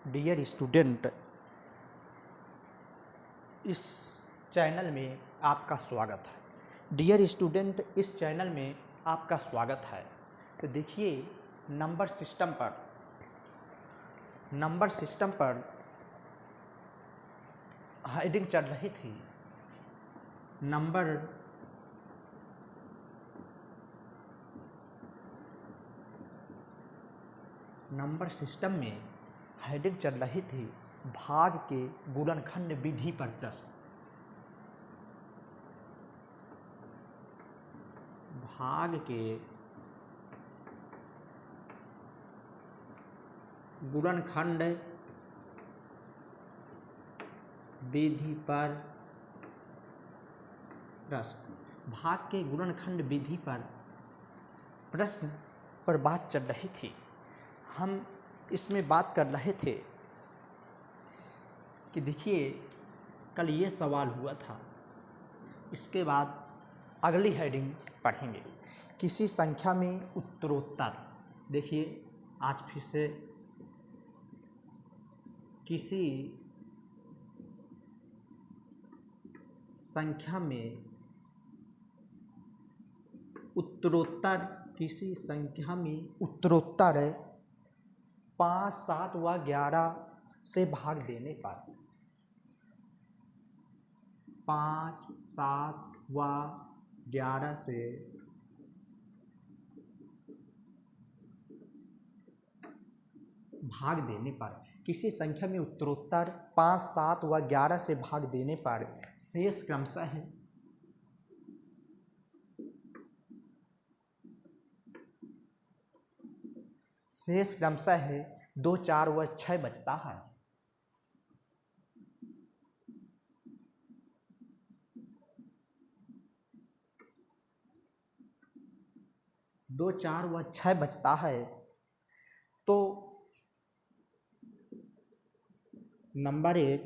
Dear student, इस channel में आपका स्वागत है। डियर स्टूडेंट, इस चैनल में आपका स्वागत है। तो देखिए, नंबर सिस्टम पर हेडिंग चल रही थी। नंबर सिस्टम में हेडिंग चल रही थी भाग के गुणनखंड विधि पर प्रश्न। भाग के गुणनखंड विधि पर प्रश्न। भाग के गुणनखंड विधि पर प्रश्न पर बात चल रही थी। हम इसमें बात कर रहे थे कि देखिए, कल ये सवाल हुआ था। इसके बाद अगली हेडिंग पढ़ेंगे, किसी संख्या में उत्तरोत्तर। देखिए, आज फिर से किसी संख्या में उत्तरोत्तर, 5, 7 व 11 से भाग देने पर 5, 7 व 11 से भाग देने पर, किसी संख्या में उत्तरोत्तर 5, 7 व 11 से भाग देने पर शेष क्रमशः है 2, 4 व 6 बचता है। दो, 4 व 6 बचता है। तो नंबर 1,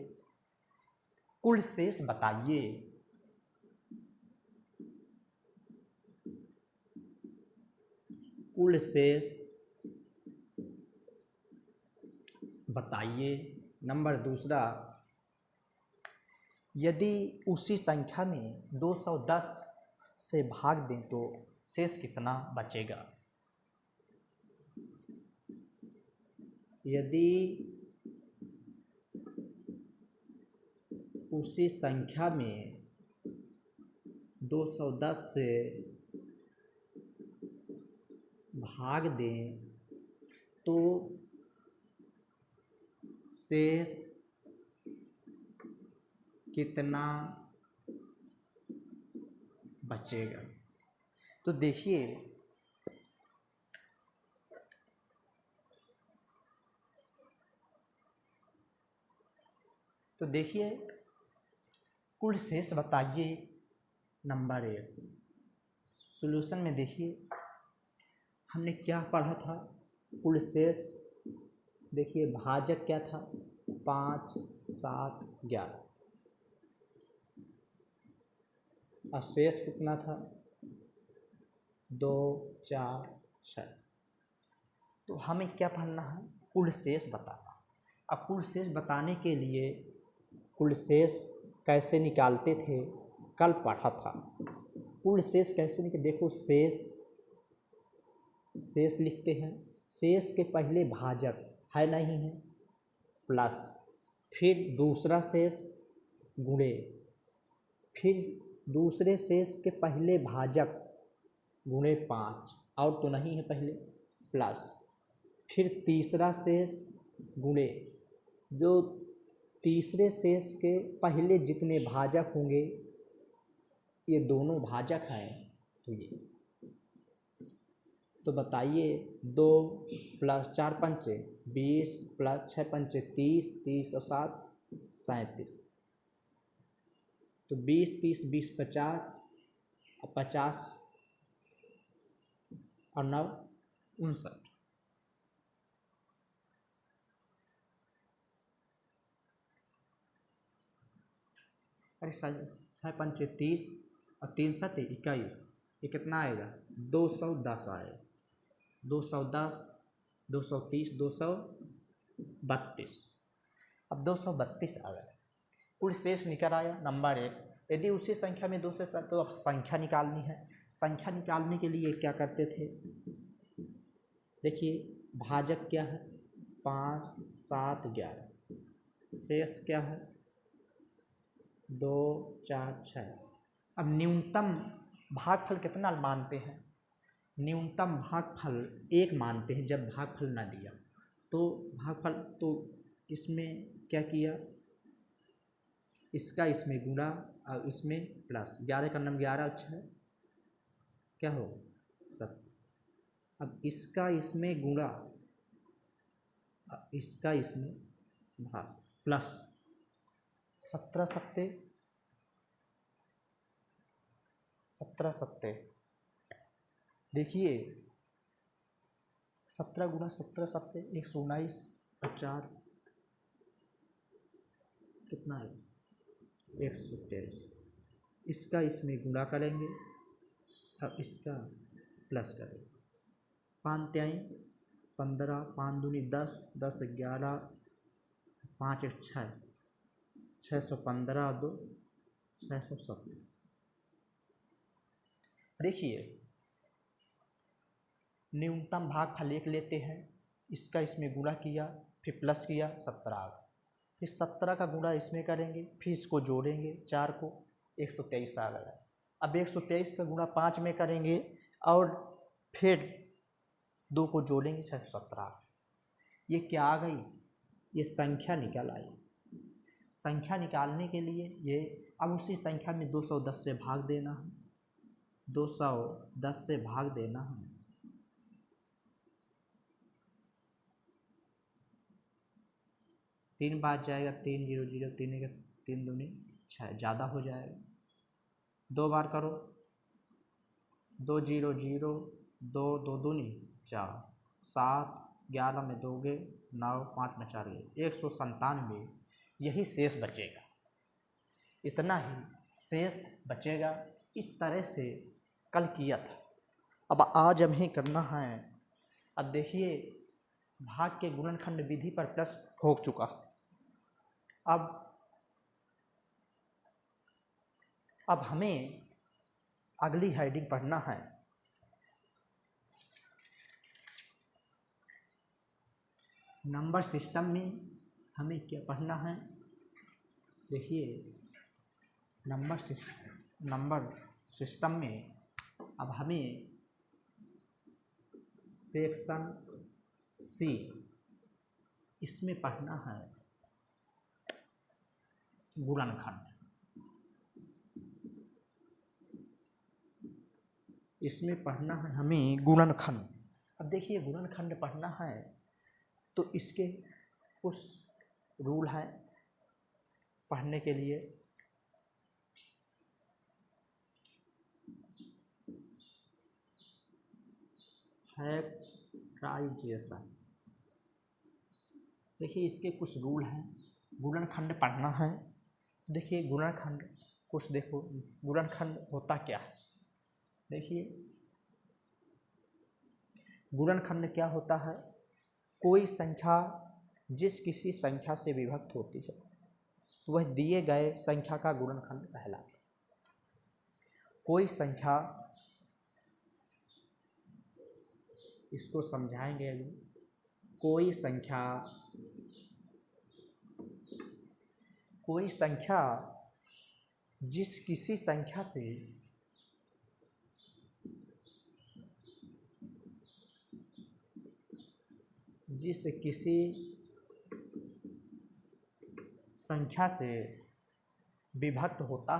कुल शेष बताइए। कुल शेष बताइए। नंबर 2, यदि उसी संख्या में 210 से भाग दें तो शेष कितना बचेगा। यदि उसी संख्या में 210 से भाग दें तो शेष कितना बचेगा। तो देखिए, कुल शेष बताइए। नंबर 1, सॉल्यूशन में देखिए हमने क्या पढ़ा था। कुल शेष देखिए, भाजक क्या था, 5, 7, 11 और शेष कितना था, 2, 4, 6। तो हमें क्या पढ़ना है, कुल शेष बताना। अब कुल शेष बताने के लिए कुल शेष कैसे निकालते थे कल पढ़ा था। कुल शेष कैसे निकले, देखो, शेष लिखते हैं। शेष के पहले भाजक है नहीं है, प्लस, फिर दूसरा शेष गुणे, फिर दूसरे शेष के पहले भाजक गुणे 5, और तो नहीं है पहले, प्लस, फिर तीसरा शेष गुणे, जो तीसरे शेष के पहले जितने भाजक होंगे ये दोनों भाजक हैं, तो ये, तो बताइए, 2 + 4 × 5 = 20 + 6 × 5 = 30, 30 और 7 37। तो 20, 30, 20 50 और 50 और 9 59। अरे 6 × 5 = 30 और 3 × 7 = 21। ये कितना आएगा, 210 आएगा। 210, 230, 232। अब 232 आ गया, कुल शेष निकल आया नंबर 1। यदि उसी संख्या में 2 से तो अब संख्या निकालनी है। संख्या निकालने के लिए क्या करते थे, देखिए भाजक क्या है 5, 7, 11, शेष क्या है 2, 4, 6। अब न्यूनतम भागफल कितना मानते हैं, न्यूनतम भागफल 1 मानते हैं जब भागफल ना दिया तो भागफल, तो इसमें क्या किया, इसका इसमें गुणा और इसमें प्लस, 11 का नाम 11 अच्छा है क्या हो 7। अब इसका इसमें गुणा, इसका इसमें भाग, प्लस 17 सत्ते 17 सत्ते, देखिए 17 गुणा 17 सत्ते 119 और 4 कितना है 123। इसका इसमें गुणा करेंगे अब इसका प्लस करेंगे, 5 त्याई 15, 5 दूनी 10, 10 11, 5 1 6, 615 और 2 670। देखिए न्यूनतम भागफल 1 लेते हैं, इसका इसमें गुणा किया फिर प्लस किया 17, फिर 17 का गुणा इसमें करेंगे फिर इसको जोड़ेंगे 4 को 123 आ गया। अब 123 का गुणा 5 में करेंगे और फिर 2 को जोड़ेंगे 617। ये क्या आ गई, ये संख्या निकल आई। संख्या निकालने के लिए ये अब उसी संख्या में 210 से भाग देना है, 210 से भाग देना है, तीन बार जाएगा 3 0 0, 3 1 3 दूनी 6, ज़्यादा हो जाएगा, 2 बार करो 2 0 0, 2 2 दूनी 4, 7 11 में 2 गए 9, 5 में 4 गए 197, यही शेष बचेगा, इतना ही शेष बचेगा। इस तरह से कल किया था, अब आज हमें करना है। अब देखिए भाग के गुणनखंड विधि पर प्रश्न हो चुका, अब हमें अगली हेडिंग पढ़ना है, नंबर सिस्टम में हमें क्या पढ़ना है। देखिए नंबर सिस्टम में अब हमें सेक्शन सी इसमें पढ़ना है गुणनखंड, इसमें पढ़ना है हमें गुणनखंड। अब देखिए गुणनखंड पढ़ना है तो इसके कुछ रूल हैं पढ़ने के लिए। फैक्टराइजेशन, देखिए इसके कुछ रूल हैं, गुणनखंड पढ़ना है। देखिए गुणनखंड कुछ देखो, गुणनखंड होता क्या है, देखिए गुणनखंड क्या होता है, कोई संख्या जिस किसी संख्या से विभक्त होती है वह दिए गए संख्या का गुणनखंड कहलाता है। कोई संख्या, इसको समझाएंगे अभी, कोई संख्या जिस किसी संख्या से विभक्त होता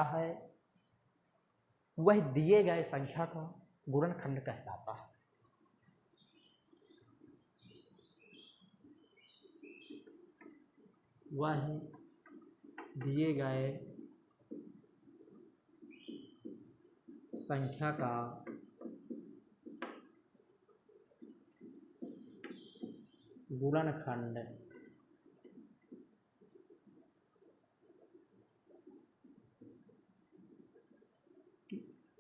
है वह दिए गए संख्या का गुणनखंड कहलाता है। वह दिए गए संख्या का गुणनखंड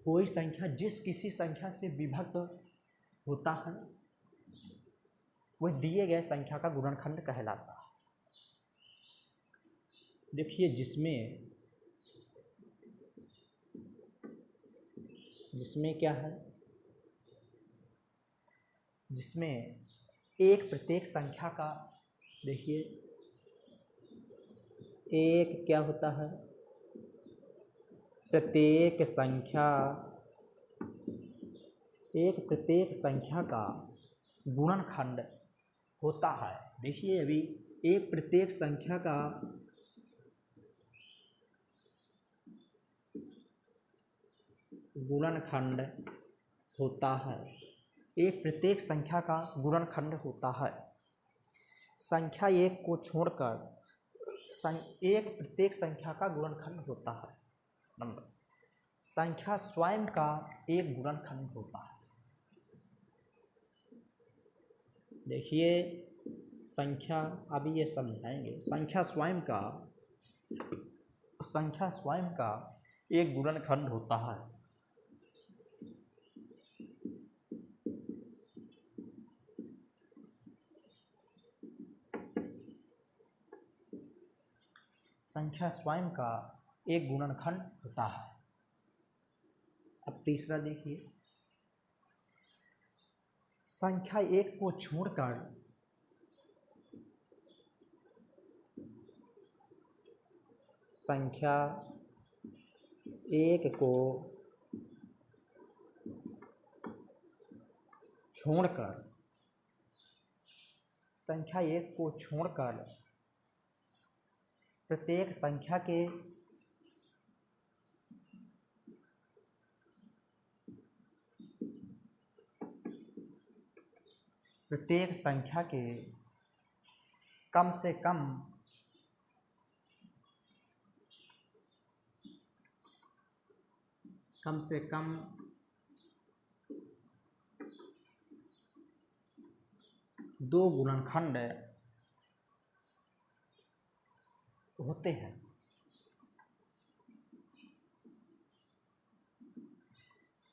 कोई संख्या जिस किसी संख्या से विभक्त होता है वह दिए गए संख्या का गुणनखंड कहलाता है। देखिए जिसमें क्या है, जिसमें एक प्रत्येक संख्या का, देखिए एक क्या होता है, प्रत्येक संख्या का गुणनखंड होता है। देखिए अभी एक प्रत्येक संख्या का गुणनखंड होता है, एक प्रत्येक संख्या का गुणनखंड होता है। संख्या एक को छोड़कर एक प्रत्येक संख्या का गुणनखंड होता है। नंबर संख्या स्वयं का एक गुणनखंड होता है। देखिए संख्या, अभी ये समझाएंगे। संख्या स्वयं का एक गुणनखंड होता है। संख्या स्वयं का एक गुणनखंड होता है। अब तीसरा देखिए, संख्या एक को छोड़कर संख्या एक को छोड़कर प्रत्येक संख्या के कम से कम दो गुणनखंड होते हैं।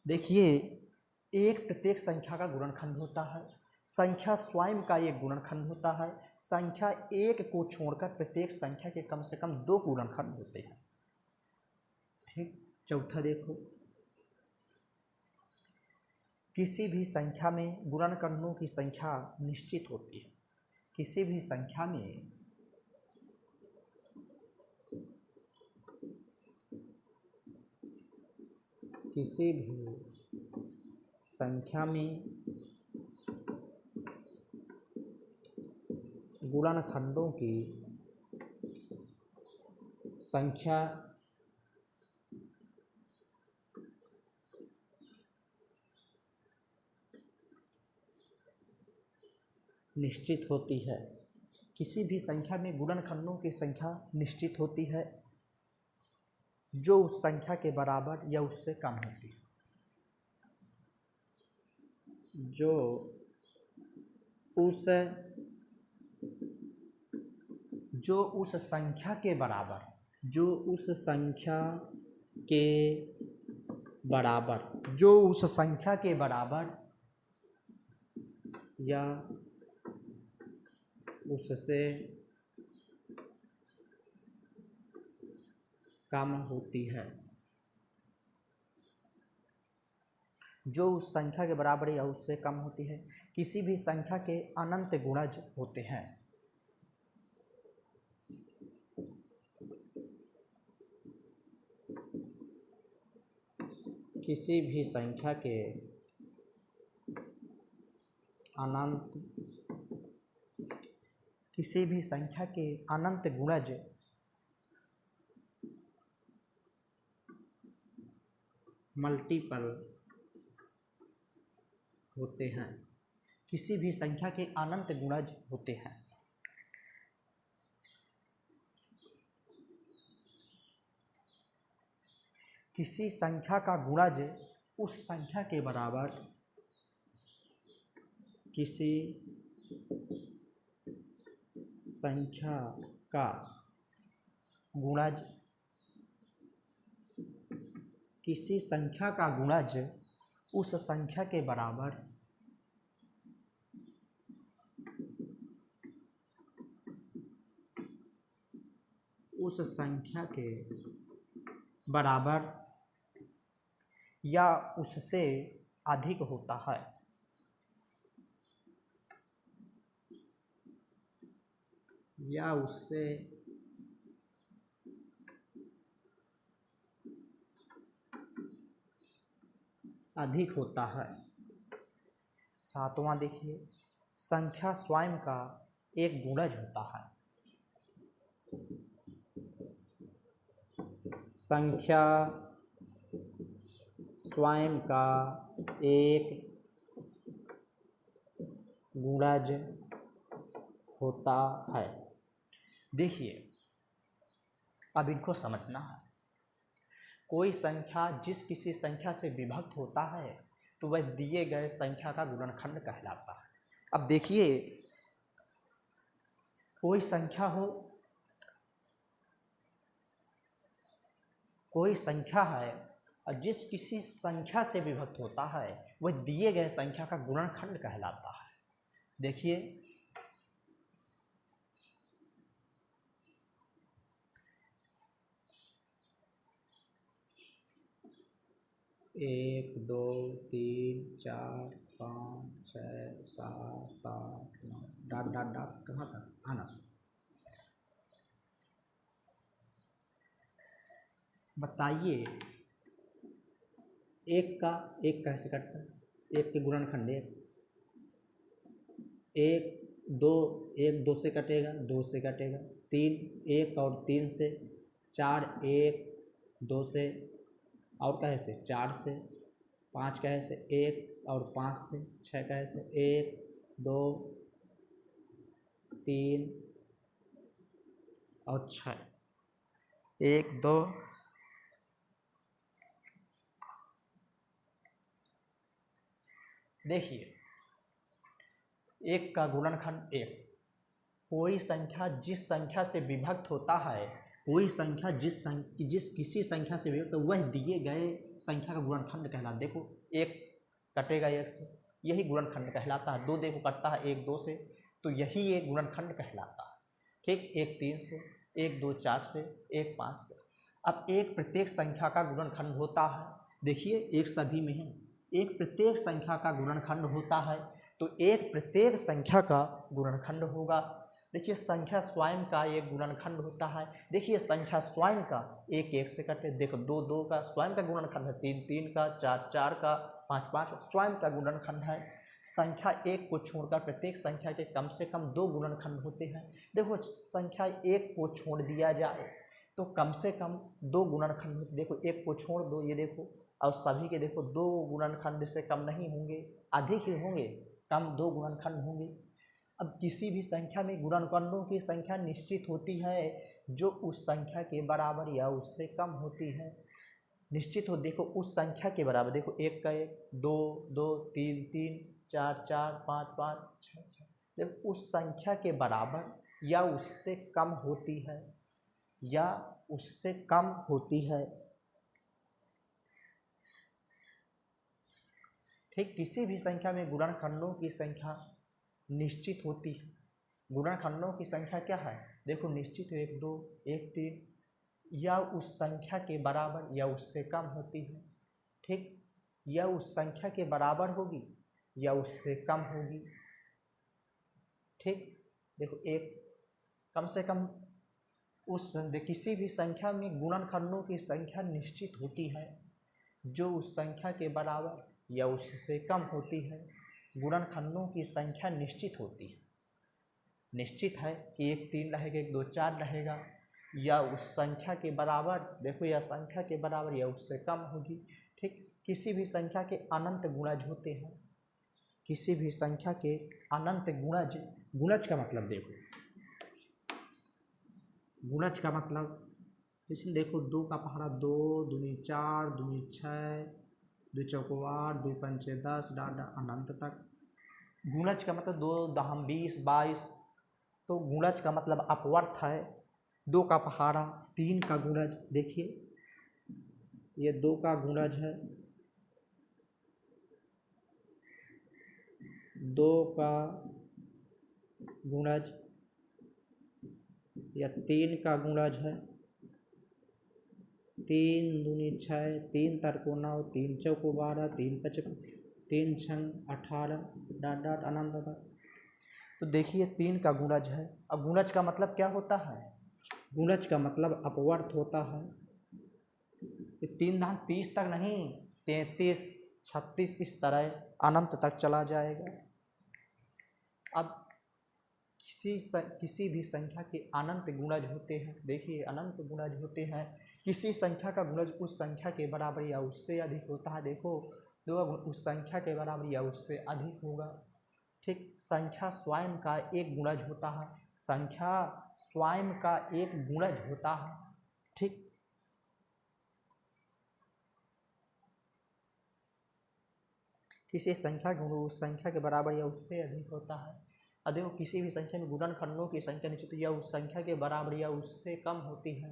देखिए एक प्रत्येक संख्या का गुणनखंड होता है, संख्या स्वयं का एक गुणनखंड होता है, संख्या एक को छोड़कर प्रत्येक संख्या के कम से कम दो गुणनखंड होते हैं। ठीक, चौथा देखो, किसी भी संख्या में गुणनखंडों की संख्या निश्चित होती है। किसी भी संख्या में गुणनखंडों की संख्या निश्चित होती है। किसी भी संख्या में गुणनखंडों की संख्या निश्चित होती है जो उस संख्या के बराबर या उससे कम होती है। जो उस संख्या के बराबर या उससे कम होती है। जो उस संख्या के बराबर या उससे कम होती है। किसी भी संख्या के अनंत गुणज होते हैं। किसी भी संख्या के अनंत गुणज मल्टीपल होते हैं। किसी भी संख्या के अनंत गुणज होते हैं। किसी संख्या का गुणज उस संख्या के बराबर किसी संख्या का गुणज किसी संख्या का गुणज उस संख्या के बराबर या उससे अधिक होता है। या उससे अधिक होता है। सातवां देखिए, संख्या स्वयं का एक गुणज होता है। संख्या स्वयं का एक गुणज होता है। देखिए, अब इनको समझना है। कोई संख्या जिस किसी संख्या से विभक्त होता है तो वह दिए गए संख्या का गुणनखंड कहलाता है। अब देखिए, कोई संख्या है और जिस किसी संख्या से विभक्त होता है वह दिए गए संख्या का गुणनखंड कहलाता है। देखिए, एक, दो, तीन, चार, पाँच, छः, सात, आठ, नौ, डॉट डॉट डॉट कहाँ तक आना। बताइए, एक कैसे कटता है? एक के गुणनखंड एक दो से कटेगा, दो से कटेगा, तीन एक और तीन से, चार एक दो से और कैसे चार से, पाँच कैसे एक और पाँच से, छः कैसे एक दो तीन और छः, एक दो देखिए, एक का गुणनखंड एक। कोई संख्या जिस संख्या से विभक्त होता है, कोई संख्या जिस किसी संख्या से विभक्त, वह दिए गए संख्या का गुणनखंड कहलाता है। देखो, एक कटेगा एक से, यही गुणनखंड कहलाता है। दो देखो कटता है एक दो से, तो यही एक गुणनखंड कहलाता है। ठीक, एक तीन से, एक दो चार से, एक पाँच से। अब एक प्रत्येक संख्या का गुणनखंड होता है। देखिए, एक सभी में है, एक प्रत्येक संख्या का गुणनखंड होता है, तो एक प्रत्येक संख्या का गुणनखंड होगा। देखिए, संख्या स्वयं का एक गुणनखंड होता है। देखिए, संख्या स्वयं का एक एक से कटे, देखो दो दो का स्वयं का गुणनखंड है, तीन तीन का, चार चार का, पाँच पाँच स्वयं का गुणनखंड है। संख्या एक को छोड़कर प्रत्येक संख्या के कम से कम दो गुणनखंड होते हैं। देखो, संख्या एक को छोड़ दिया जाए तो कम से कम दो गुणनखंड होते। देखो, एक को छोड़ दो, ये देखो, और सभी के देखो दो गुणनखंड से कम नहीं होंगे, अधिक ही होंगे, कम दो गुणनखंड होंगे। अब किसी भी संख्या में गुणनखंडों की संख्या निश्चित होती है जो उस संख्या के बराबर या उससे कम होती है। निश्चित हो, देखो उस संख्या के बराबर, देखो एक का एक, दो दो, तीन तीन, चार चार, पाँच पाँच, छः छः, देखो उस संख्या के बराबर या उससे कम होती है, या उससे कम होती है। ठीक, किसी भी संख्या में गुणनखंडों की संख्या निश्चित होती है। गुणनखंडों की संख्या क्या है? देखो, निश्चित हो, एक दो, एक तीन, या उस संख्या के बराबर या उससे कम होती है। ठीक, या उस संख्या के बराबर होगी या उससे कम होगी। ठीक, देखो एक कम से कम किसी भी संख्या में गुणनखंडों की संख्या निश्चित होती है जो उस संख्या के बराबर या उससे कम होती है। गुणनखंडों की संख्या निश्चित होती है। निश्चित है कि एक तीन रहेगा, एक दो चार रहेगा, या उस संख्या के बराबर, देखो या संख्या के बराबर या उससे कम होगी। ठीक, किसी भी संख्या के अनंत गुणज होते हैं। किसी भी संख्या के अनंत गुणज, गुणज का मतलब देखो, गुणज का मतलब इसमें देखो, दो का पहाड़ा दो, दूनी चार, दूनी छः, दो चौको आठ, दो पंचे 10, डाटा अनंत तक। गुणज का मतलब दो दहम 20, 22, तो गुणज का मतलब अपवर्थ है। दो का पहाड़ा, तीन का गुणज, देखिए ये 2 का गुणज है, 2 का गुणज, या 3 का गुणज है, 3 दूनी 6, 3 तर्को 9, 3 चौको 12, 3 पचक 3 छंग 18 डाट डाट अनंत तक। तो देखिए 3 का गुणज है। अब गुणज का मतलब क्या होता है? गुणज का मतलब अपवर्त होता है। 3 धाम 30 तक नहीं, 33, 36 इस तरह अनंत तक चला जाएगा। अब किसी भी संख्या के अनंत गुणज होते हैं। देखिए अनंत गुणज होते हैं। किसी संख्या का गुणज उस संख्या के बराबर या उससे अधिक होता है। देखो उस संख्या के बराबर या उससे अधिक होगा। ठीक, संख्या स्वयं का एक गुणज होता है। संख्या स्वयं का एक गुणज होता है। ठीक, किसी संख्या का गुणज उस संख्या के बराबर या उससे अधिक होता है। देखो किसी भी संख्या में गुणनखंडों की संख्या निश्चित या उस संख्या के बराबर या उससे कम होती है,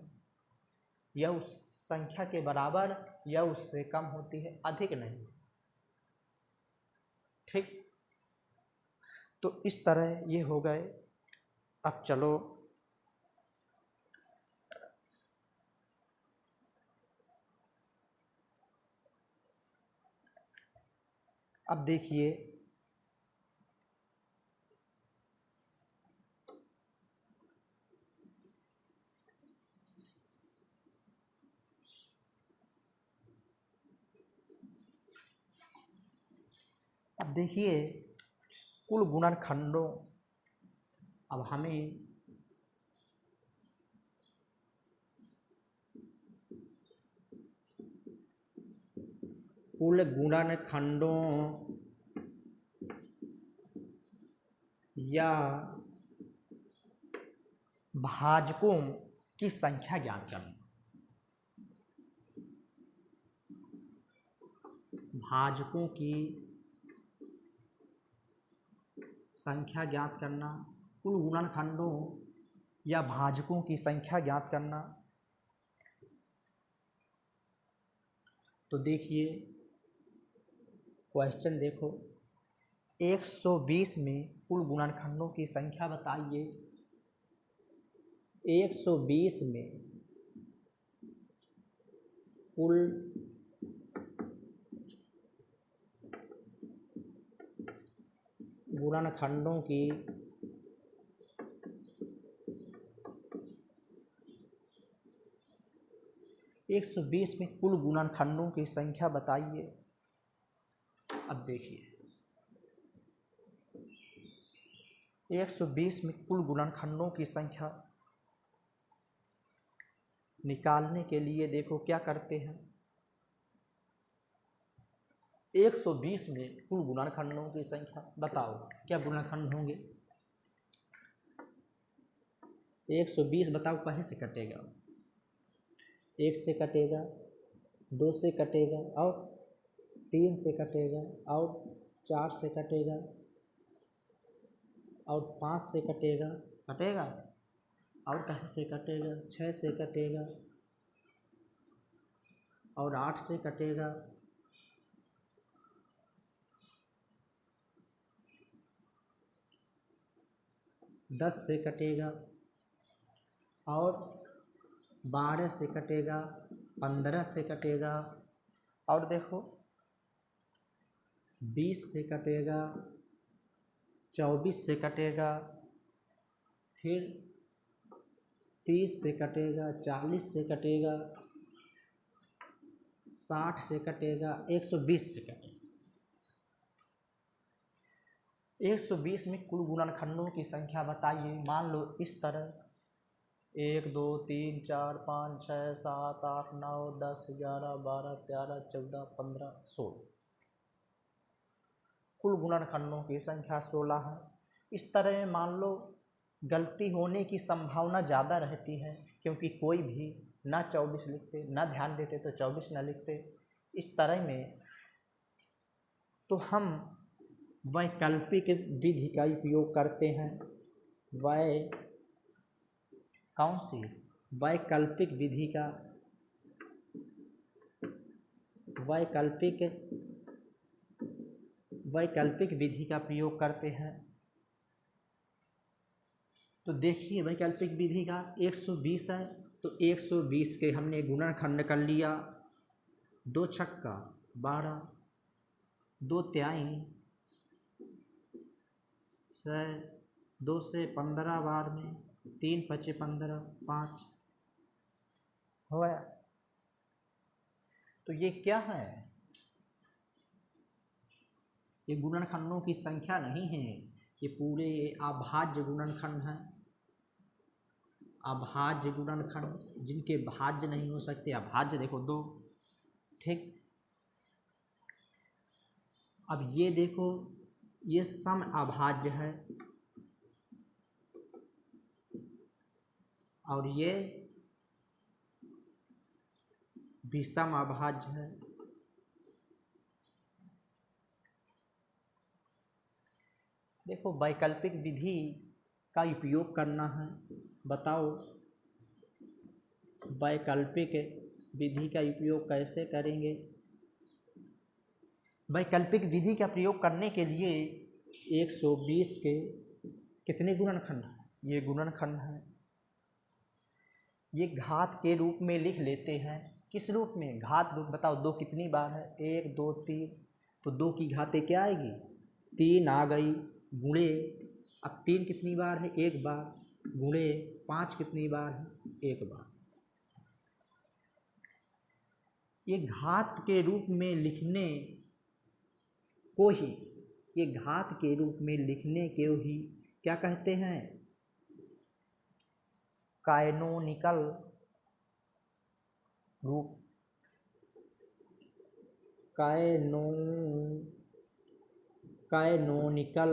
या उस संख्या के बराबर या उससे कम होती है, अधिक नहीं। ठीक, तो इस तरह ये हो गए। अब चलो अब देखिए कुल गुणनखंडों, अब हमें कुल गुणनखंडों या भाजकों की संख्या ज्ञात करना। भाजकों की संख्या ज्ञात करना, कुल गुणनखंडों या भाजकों की संख्या ज्ञात करना। तो देखिए क्वेश्चन देखो, 120 में कुल गुणनखंडों की संख्या बताइए। 120 में कुल गुणनखंडों की में कुल गुणनखंडों की संख्या बताइए। अब देखिए 120 में कुल गुणनखंडों की संख्या निकालने के लिए देखो क्या करते हैं। 120 में कुल गुणनखंडों की संख्या बताओ, क्या गुणनखंड होंगे? 120 बताओ कहीं से कटेगा? 1 से कटेगा, 2 से कटेगा, और 3 से कटेगा, और 4 से कटेगा, और 5 से कटेगा, कटेगा, और कहीं से कटेगा? 6 से कटेगा, और 8 से कटेगा, 10 से कटेगा, और 12 से कटेगा, 15 से कटेगा, और देखो 20 से कटेगा, 24 से कटेगा, फिर 30 से कटेगा, 40 से कटेगा, 60 से कटेगा, 120 से कटेगा। 120 में कुल गुणनखंडों की संख्या बताइए। मान लो इस तरह 1 2 3 4 5 6 7 8 9 10 11 12 13 14 15 16, कुल गुणनखंडों की संख्या 16 है। इस तरह मान लो गलती होने की संभावना ज़्यादा रहती है, क्योंकि कोई भी ना 24 लिखते, ना ध्यान देते तो 24 ना लिखते। इस तरह में तो हम वैकल्पिक विधि का उपयोग करते हैं। कौन सी? वैकल्पिक विधि का वैकल्पिक वैकल्पिक विधि का प्रयोग करते हैं। तो देखिए वैकल्पिक विधि का 120 है, तो 120 के हमने गुणनखंड कर लिया, 2 छक्का 12, 2 तिहाई 6, 2 से 15 बार में, 3 पचे 15, 5 हो गया। तो ये क्या है? ये गुणनखंडों की संख्या नहीं है, ये पूरे अभाज्य गुणनखंड हैं। अभाज्य गुणनखंड, जिनके भाज्य नहीं हो सकते, अभाज्य देखो 2, ठीक। अब ये देखो, ये सम अभाज्य है और ये विषम अभाज्य है। देखो वैकल्पिक विधि का उपयोग करना है, बताओ वैकल्पिक विधि का उपयोग कैसे करेंगे? वैकल्पिक विधि का प्रयोग करने के लिए 120 के कितने गुणनखंड हैं? ये गुणनखंड है, ये घात के रूप में लिख लेते हैं। किस रूप में? घात रूप। बताओ 2 कितनी बार है? 1 2 3, तो 2 की घातें क्या आएगी? 3 आ गई, गुणे अब 3 कितनी बार है? 1 बार, गुणे 5 कितनी बार है? 1 बार। ये घात के रूप में लिखने को ही, ये घात के रूप में लिखने को ही क्या कहते हैं? कैनोनिकल रूप, कैनोनिकल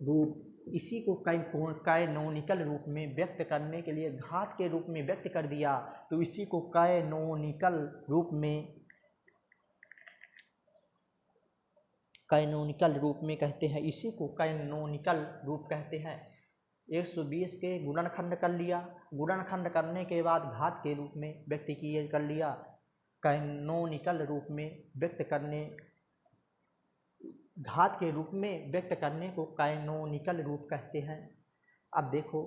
रूप। इसी को कैनोनिकल रूप में व्यक्त करने के लिए घात के रूप में व्यक्त कर दिया, तो इसी को कैनोनिकल रूप में कहते हैं। इसी को कैनोनिकल रूप कहते हैं। 120 के गुणनखंड कर लिया, गुणनखंड करने के बाद घात के रूप में व्यक्त कर लिया, कैनोनिकल रूप में व्यक्त करने, घात के रूप में व्यक्त करने को कैनोनिकल रूप कहते हैं। अब देखो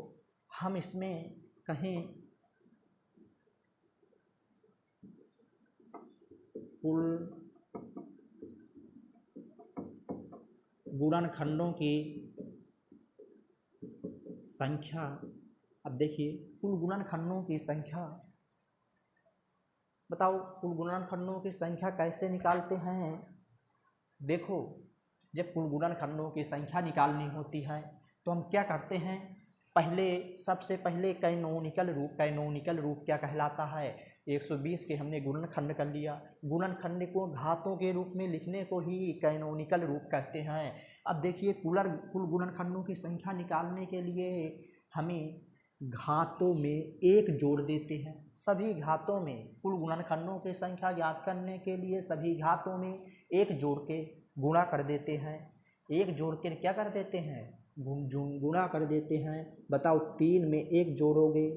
हम इसमें कहें कुल गुणनखंडों की संख्या। अब देखिए कुल गुणनखंडों की संख्या, बताओ कुल गुणनखंडों की संख्या कैसे निकालते हैं? देखो जब कुल गुणनखंडों की संख्या निकालनी होती है तो हम क्या करते हैं? सबसे पहले कैनोनिकल रूप क्या कहलाता है? 120 के हमने गुणनखंड कर लिया, गुणनखंड को घातों के रूप में लिखने को ही कैनोनिकल रूप कहते हैं। अब देखिए कुल गुणनखंडों की संख्या निकालने के लिए हमें घातों में 1 जोड़ देते हैं। सभी घातों में कुल गुणनखंडों की संख्या ज्ञात करने के लिए सभी घातों में 1 जोड़ के गुणा कर देते हैं। 1 जोड़ के क्या कर देते हैं? गुणा कर देते हैं। बताओ 3 में 1 जोड़ोगे,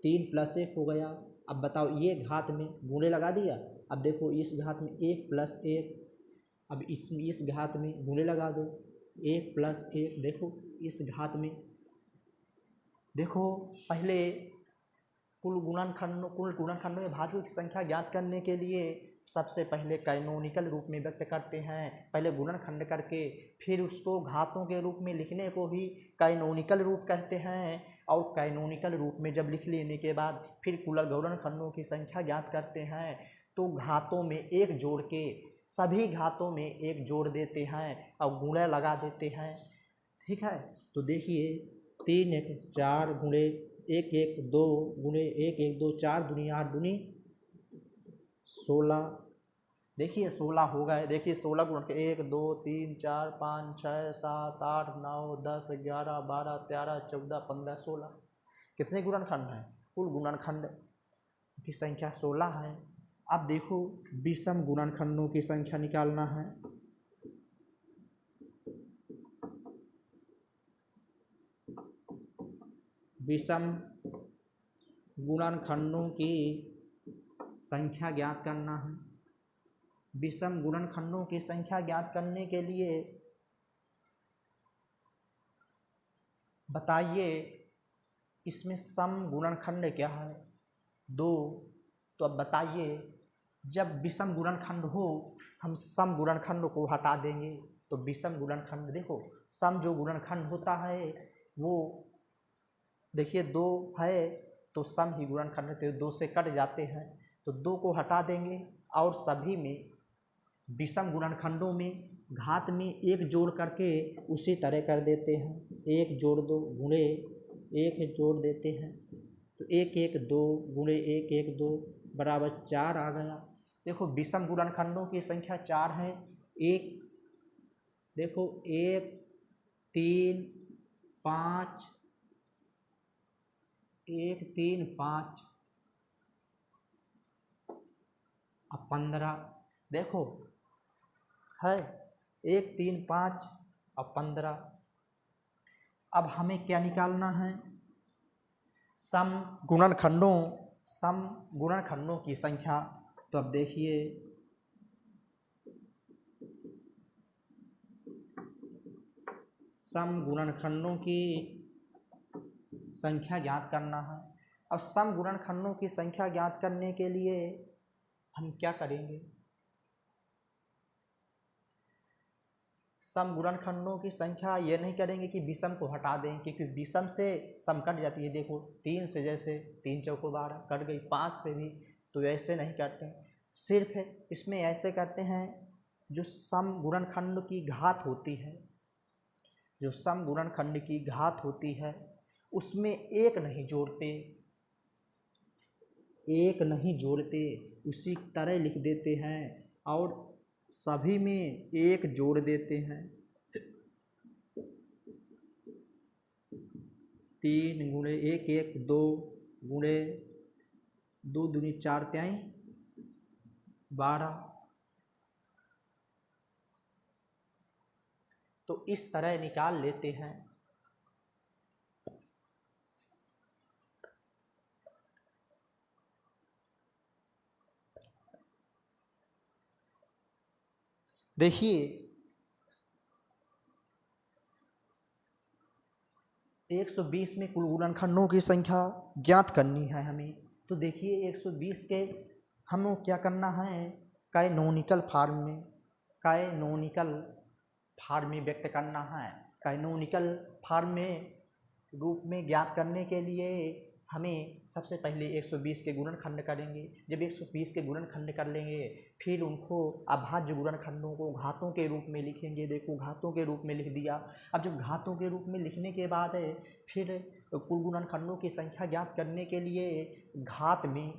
3 + 1 हो गया। अब बताओ ये घात में गुणे लगा दिया। अब देखो इस घात में 1 + 1, अब इस घात में गुणे लगा दो, 1 + 1। देखो इस घात में, देखो पहले कुल गुणनखंडों में भाजकों की संख्या ज्ञात करने के लिए सबसे पहले कैनोनिकल रूप में व्यक्त करते हैं। पहले गुणनखंड करके फिर उसको घातों के रूप में लिखने को ही कैनोनिकल रूप कहते हैं। और कैनोनिकल रूप में जब लिख लेने के बाद फिर कुल गुणनखंडों की संख्या ज्ञात करते हैं, तो घातों में 1 जोड़ के, सभी घातों में 1 जोड़ देते हैं और गुणे लगा देते हैं। ठीक है, तो देखिए 3 1 4 गुणे 1 1 2 गुणे 1 1 2, 4 दूनी 8 दूनी 16। देखिए 16 हो गए। देखिए 16 गुण 1 2 3 4 5 6 7 8 9 10 11 12 13 14 15 16। कितने गुणनखंड हैं? कुल गुणनखंड की संख्या 16 है। अब देखो विषम गुणनखंडों की संख्या निकालना है। विषम गुणनखंडों की संख्या ज्ञात करना है। विषम गुणनखंडों की संख्या ज्ञात करने के लिए बताइए इसमें सम गुणनखंड क्या है? 2। तो अब बताइए जब विषम गुणनखंड हो हम सम गुणनखंड को हटा देंगे तो विषम गुणनखंड, देखो सम जो गुणनखंड होता है वो देखिए 2 है तो सम ही गुणनखंड है, तो 2 से कट जाते हैं तो 2 को हटा देंगे और सभी में विषम गुणनखंडों में घात में 1 जोड़ करके उसी तरह कर देते हैं। 1 जोड़ 2 गुणे 1 जोड़ देते हैं तो 1 1 2 गुणे 1 1 2 बराबर 4 आ गया। देखो विषम गुणनखंडों की संख्या 4 है। एक देखो 1 3 5 1 3 5 अब 15 देखो है 1 3 5 और 15। अब हमें क्या निकालना है? सम गुणनखंडों की संख्या। तो अब देखिए सम गुणनखंडों की संख्या ज्ञात करना है। अब सम गुणनखंडों की संख्या ज्ञात करने के लिए हम क्या करेंगे? सम गुणनखंडों की संख्या ये नहीं करेंगे कि विषम को हटा दें, क्योंकि विषम से सम कट जाती है। देखो 3 से जैसे 3 चौको 12 कट गई, 5 से भी, तो ऐसे नहीं करते, सिर्फ इसमें ऐसे करते हैं जो सम गुणनखंड की घात होती है, जो सम गुणनखंड की घात होती है उसमें एक नहीं जोड़ते, उसी तरह लिख देते हैं और सभी में 1 जोड़ देते हैं। 3 गुणे 1 1 2 गुणे 2 दूनी 4 त्याई 12। तो इस तरह निकाल लेते हैं। देखिए 120 में कुल गुणनखंडों की संख्या ज्ञात करनी है हमें। तो देखिए 120 के हमें क्या करना है? कैनोनिकल फार्म में व्यक्त करना है। कैनोनिकल फार्म में रूप में ज्ञात करने के लिए हमें सबसे पहले 120 के गुणनखंड करेंगे। जब 120 के गुणनखंड कर लेंगे फिर उनको अभाज्य गुणनखंडों को घातों के रूप में लिखेंगे। देखो घातों के रूप में लिख दिया। अब जब घातों के रूप में लिखने के बाद फिर कुल गुणनखंडों की संख्या ज्ञात करने के लिए घात में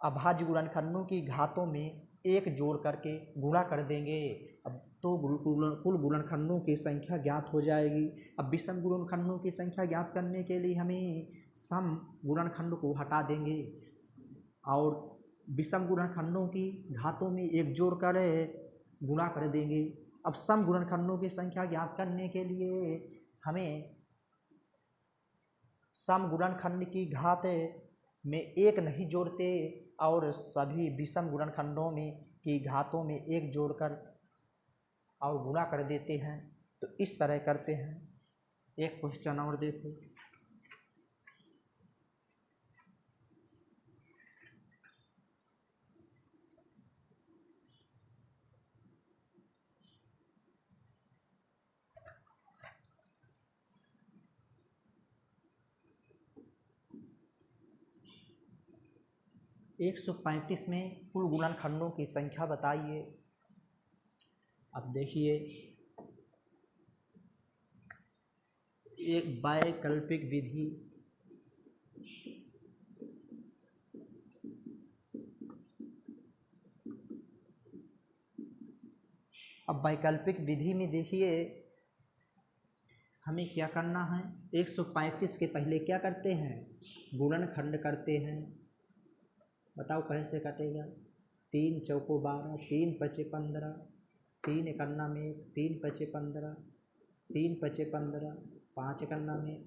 अभाज्य गुणनखंडों की घातों में 1 जोड़ करके गुणा कर देंगे। अब तो कुल गुणनखंडों की संख्या ज्ञात हो जाएगी। अब विषम गुणनखंडों की संख्या ज्ञात करने के लिए हमें सम गुणनखंड को हटा देंगे और विषम गुणनखंडों की घातों में 1 जोड़ कर गुणा कर देंगे। अब सम गुणनखंडों की संख्या ज्ञात करने के लिए हमें सम गुणनखंड की घात में 1 नहीं जोड़ते और सभी विषम गुणनखंडों में की घातों में 1 जोड़कर और गुणा कर देते हैं। तो इस तरह करते हैं। एक क्वेश्चन और देखो। एक 135 में कुल गुणनखंडों की संख्या बताइए। अब देखिए एक वैकल्पिक विधि, अब वैकल्पिक विधि में देखिए हमें क्या करना है? 135 के पहले क्या करते हैं? गुणनखंड करते हैं। बताओ कैसे कटेगा? 3 चौको 12, 3 पचे 15, 3 इकन्ना में 3 पचे 15, 3 पचे 15, 5 इकन्ना में।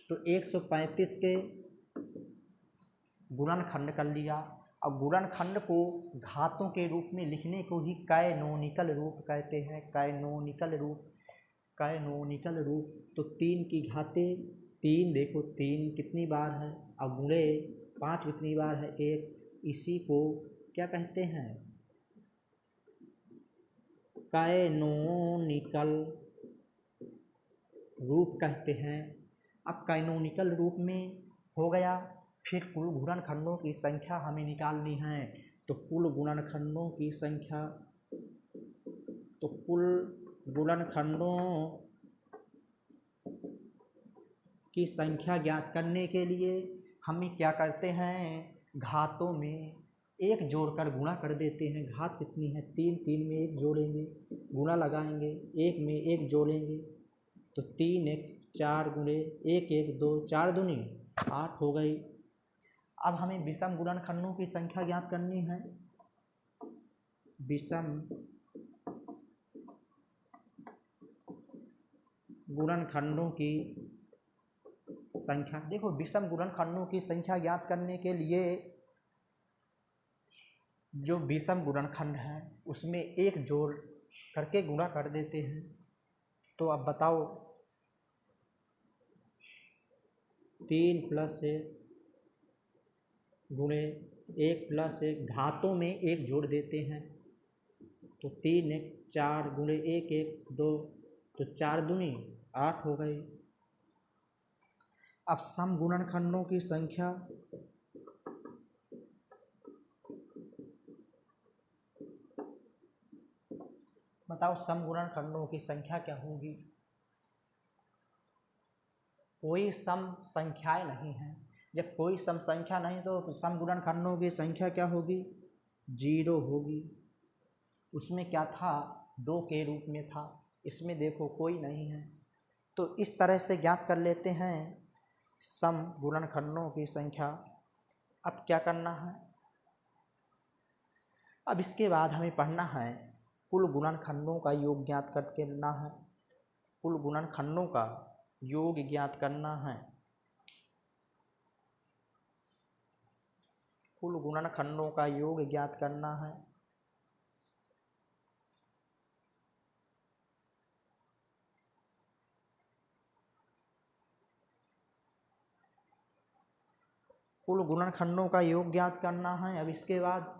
तो 135 के गुणनखंड कर लिया अब गुणनखंड को घातों के रूप में लिखने को ही कैनोनिकल रूप कहते हैं। कैनोनिकल रूप, कैनोनिकल रूप। तो 3 की घातें 3, देखो 3 कितनी बार है, अब गुणे 5 कितनी बार है, 1। इसी को क्या कहते हैं, कैनोनिकल रूप कहते हैं। अब कैनोनिकल रूप में हो गया, फिर कुल गुणनखंडों की संख्या हमें निकालनी है। तो कुल गुणनखंडों की संख्या, तो कुल गुणनखंडों की संख्या ज्ञात करने के लिए हमें क्या करते हैं, घातों में 1 जोड़कर गुणा कर देते हैं। घात कितनी है, 3, 3 में 1 जोड़ेंगे, गुणा लगाएंगे, 1 में 1 जोड़ेंगे, तो 3 1 4 गुणे 1 1 2, 4 दूनी 8 हो गई। अब हमें विषम गुणनखंडों की संख्या ज्ञात करनी है। विषम गुणनखंडों की संख्या, देखो विषम गुणनखंडों की संख्या ज्ञात करने के लिए जो विषम गुणनखंड है उसमें 1 जोड़ करके गुणा कर देते हैं। तो अब बताओ, 3 + 1 गुणे 1 + 1, घातों में 1 जोड़ देते हैं, तो 3 1 4 गुणे 1 1 2, तो 4 दूनी 8 हो गई। अब सम गुणनखंडों की संख्या, बताओ सम गुणनखंडों की संख्या क्या होगी। कोई सम संख्याएं नहीं है, जब कोई सम संख्या नहीं तो सम गुणनखंडों की संख्या क्या होगी, 0 होगी। उसमें क्या था, 2 के रूप में था, इसमें देखो कोई नहीं है। तो इस तरह से ज्ञात कर लेते हैं सम गुणनखंडों की संख्या। अब क्या करना है, अब इसके बाद हमें पढ़ना है कुल गुणनखंडों का योग ज्ञात करना है। कुल गुणनखंडों का योग ज्ञात करना है। कुल गुणनखंडों का योग ज्ञात करना है। कुल गुणनखंडों का योग ज्ञात करना है। अब इसके बाद